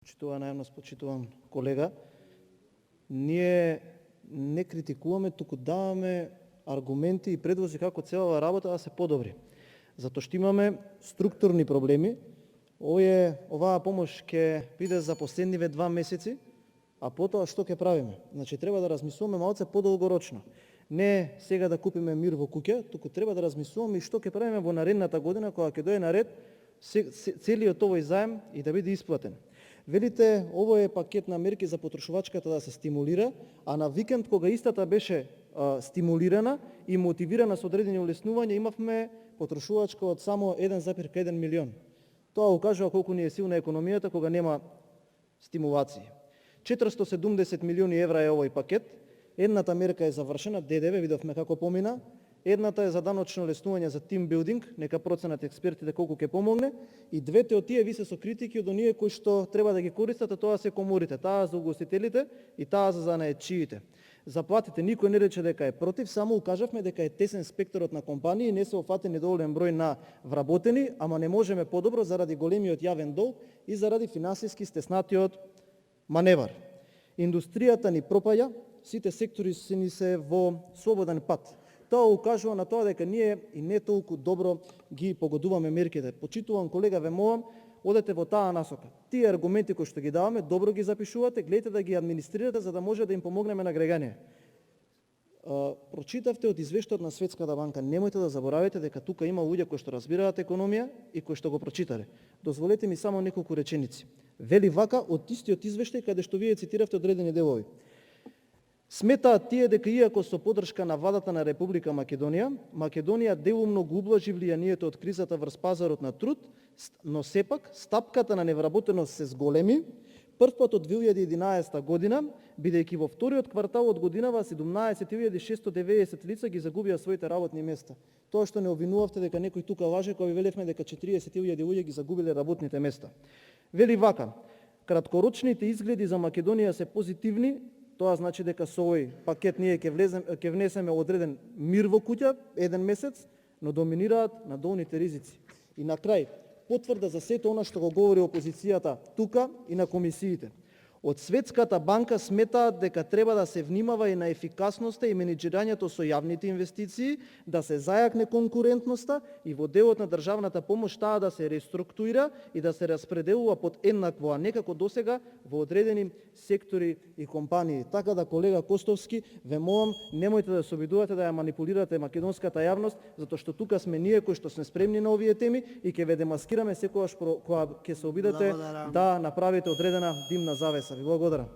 Почитувана јавност, почитуван колега, ние не критикуваме, туку даваме аргументи и предлози како целава работа да се подобри. Затоа што имаме структурни проблеми. Оваа помош ќе биде за последниве 2 месеци, а потоа што ќе правиме? Значи треба да размислуваме малце подолгорочно. Не сега да купиме мир во куќа, туку треба да размислуваме и што ќе правиме во наредната година кога ќе дојде наред целиот овој заем и да биде исплатен. Велите, овој е пакет на мерки за потрошувачката да се стимулира, а на викенд кога истата беше стимулирана и мотивирана со одредени улеснувања, имавме потрошувачка од само 1,1 милион. Тоа укажува колку ни е силна економијата кога нема стимулации. 470 милиони евра е овој пакет. Едната мерка е завршена, ДДВ, видовме како помина. Едната е за даночно леснување за тимбилдинг, нека проценат експертите колку ќе помогне, и двете од тие висе со критики од оние кои што треба да ги користат, а тоа се коморите, таа за угостителите и таа за занаетчиите. За платите никој не рече дека е против, само укажавме дека е тесен спектарот на компании, не се офатени доволен број на вработени, ама не можеме подобро заради големиот јавен долг и заради финансиски стеснатиот маневар. Индустријата ни пропаѓа, сите сектори ни се во слободен пат. Тоа укажува на тоа дека ние и не толку добро ги погодуваме мерките. Почитуван колега, ве молам, одете во таа насока. Тие аргументи кои што ги даваме, добро ги запишувате, гледате да ги администрирате за да може да им помогнеме на граѓаните. Прочитавте од извештајот на Светската банка, немојте да заборавите дека тука има луѓе кои што разбираат економија и кои што го прочитале. Дозволете ми само неколку реченици. Вели вака од истиот извештај каде што вие цитиравте одредени делови. Сметаат тие дека иако со поддршка на владата на Република Македонија делумно го ублажи влијанието од кризата врз пазарот на труд, но сепак стапката на невработеност се зголеми, првпат од 2011 година, бидејќи во вториот квартал од годинава 17.690 лица ги загубија своите работни места. Тоа што не обвинувавте дека некој тука лаже, кога ви велевме дека 40.000 луѓе ги загубиле работните места. Вели вака, краткорочните изгледи за Македонија се позитивни. Тоа значи дека со овој пакет ние ќе внесеме одреден мир во куќа, 1 месец, но доминираат надолните ризици. И на крај, потврда за сето она што го говори опозицијата тука и на комисиите. Од Светската банка сметаат дека треба да се внимава и на ефикасноста и менеџирањето со јавните инвестиции, да се зајакне конкурентноста и во делот на државната помош таа да се реструктурира и да се распределува под еднакво, а не како досега во одредени сектори и компании. Така да, колега Костовски, ве молам, немојте да се обидувате да ја манипулирате македонската јавност, затоа што тука сме ние кои што сме спремни на овие теми и ќе ве демаскираме секогаш кога ќе се обидете да направите одредена димна завеса. Ви благодарам.